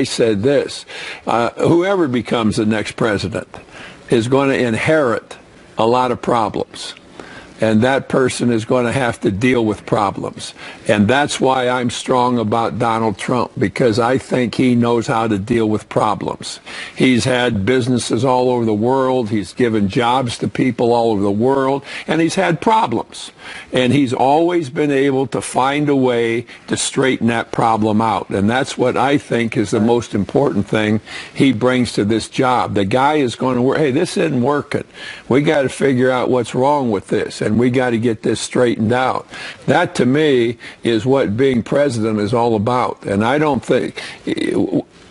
said this: whoever becomes the next president is going to inherit a lot of problems. And that person is going to have to deal with problems. And that's why I'm strong about Donald Trump, because I think he knows how to deal with problems. He's had businesses all over the world. He's given jobs to people all over the world. And he's had problems. And he's always been able to find a way to straighten that problem out. And that's what I think is the most important thing he brings to this job. The guy is going to work, hey, this isn't working. We got to figure out what's wrong with this. And we got to get this straightened out. That, to me, is what being president is all about. And I don't think,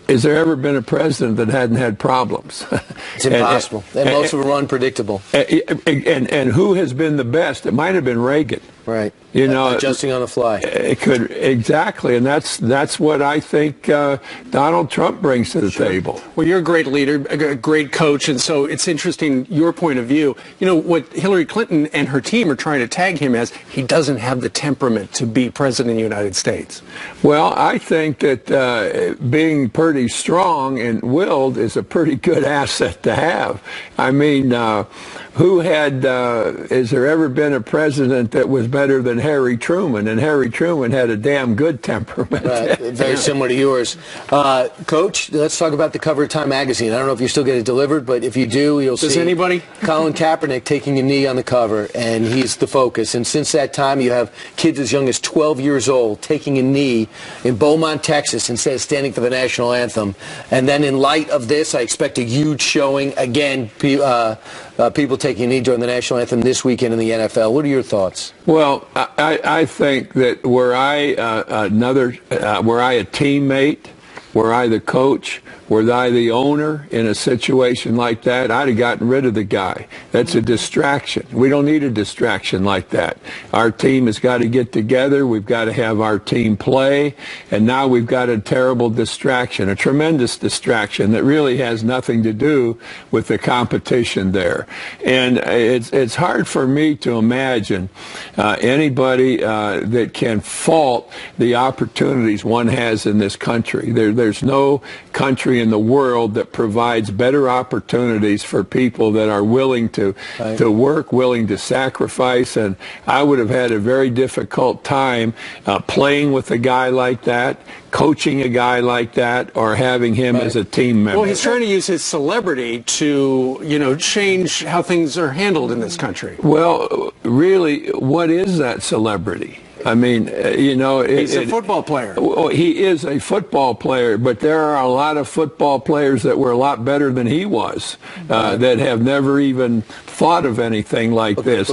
has there ever been a president that hadn't had problems? It's impossible. And most of them are unpredictable. And who has been the best? It might have been Reagan. Right. You know, adjusting on the fly. It could, exactly, and that's what I think Donald Trump brings to the table. Well, you're a great leader, a great coach, and so it's interesting your point of view. You know, what Hillary Clinton and her team are trying to tag him as, he doesn't have the temperament to be president of the United States. Well, I think that being pretty strong and willed is a pretty good asset to have. I mean, has there ever been a president that was better than Harry Truman? And Harry Truman had a damn good temperament. Very similar to yours. Coach, let's talk about the cover of Time Magazine. I don't know if you still get it delivered, but if you do, you'll see anybody? Colin Kaepernick taking a knee on the cover, and he's the focus. And since that time, you have kids as young as 12 years old taking a knee in Beaumont, Texas, instead of standing for the national anthem. And then in light of this, I expect a huge showing, again, people taking a knee during the national anthem this weekend in the NFL. What are your thoughts? Well, I think that were I a teammate, were I the coach, were I the owner in a situation like that, I'd have gotten rid of the guy. That's a distraction. We don't need a distraction like that. Our team has got to get together. We've got to have our team play. And now we've got a terrible distraction, a tremendous distraction that really has nothing to do with the competition there. And it's hard for me to imagine anybody that can fault the opportunities one has in this country. There's no country in the world that provides better opportunities for people that are willing to work, willing to sacrifice. And I would have had a very difficult time playing with a guy like that, coaching a guy like that, or having him as a team member. Well, he's trying to use his celebrity to, you know, change how things are handled in this country. Well, really, what is that celebrity? I mean, you know... He's a football player. He is a football player, but there are a lot of football players that were a lot better than he was, that have never even thought of anything like this.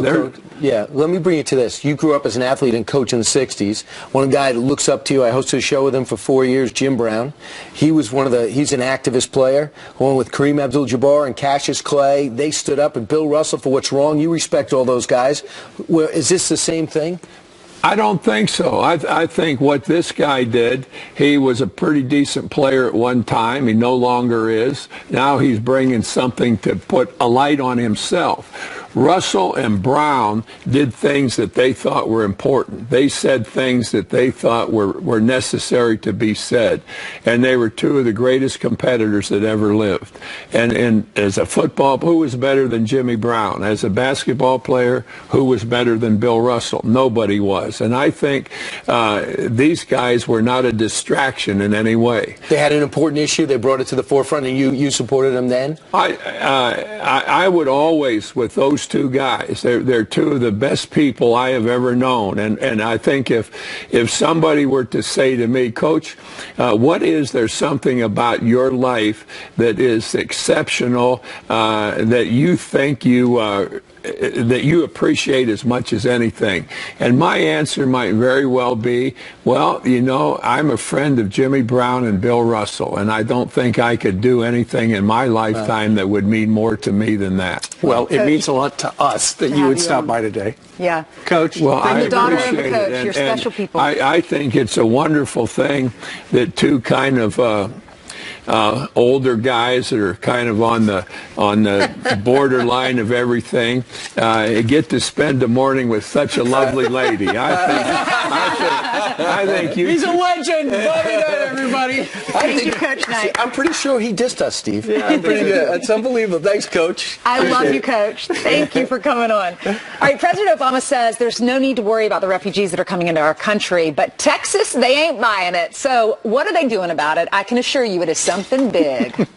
Yeah, let me bring you to this. You grew up as an athlete and coach in the 60s. One guy that looks up to you, I hosted a show with him for 4 years, Jim Brown. He's an activist player, along with Kareem Abdul-Jabbar and Cassius Clay. They stood up, and Bill Russell for what's wrong. You respect all those guys. Is this the same thing? I don't think so. I think what this guy did, he was a pretty decent player at one time. He no longer is. Now he's bringing something to put a light on himself. Russell and Brown did things that they thought were important. They said things that they thought were necessary to be said. And they were two of the greatest competitors that ever lived. And as a football, who was better than Jimmy Brown? As a basketball player, who was better than Bill Russell? Nobody was. And I think these guys were not a distraction in any way. They had an important issue. They brought it to the forefront, and you supported them then? I would always, with those two guys, they're two of the best people I have ever known. And I think if somebody were to say to me, Coach, what is there something about your life that is exceptional, that you think that you appreciate as much as anything? And my answer might very well be, well, you know, I'm a friend of Jimmy Brown and Bill Russell, and I don't think I could do anything in my lifetime that would mean more to me than that. Well, it means a lot to us that you would stop by today. Yeah. Coach, well, bring the daughter and the appreciate coach. it. You're special people. I think it's a wonderful thing that two kind of older guys that are kind of on the borderline of everything get to spend the morning with such a lovely lady. I think you. He's a legend. Love it, everybody. buddy. Thank you, Coach Knight. I'm pretty sure he dissed us, Steve. Yeah, pretty good. That's unbelievable. Thanks, Coach. I love you, Coach. Thank you for coming on. All right, President Obama says there's no need to worry about the refugees that are coming into our country, but Texas, they ain't buying it. So what are they doing about it? I can assure you it is something big.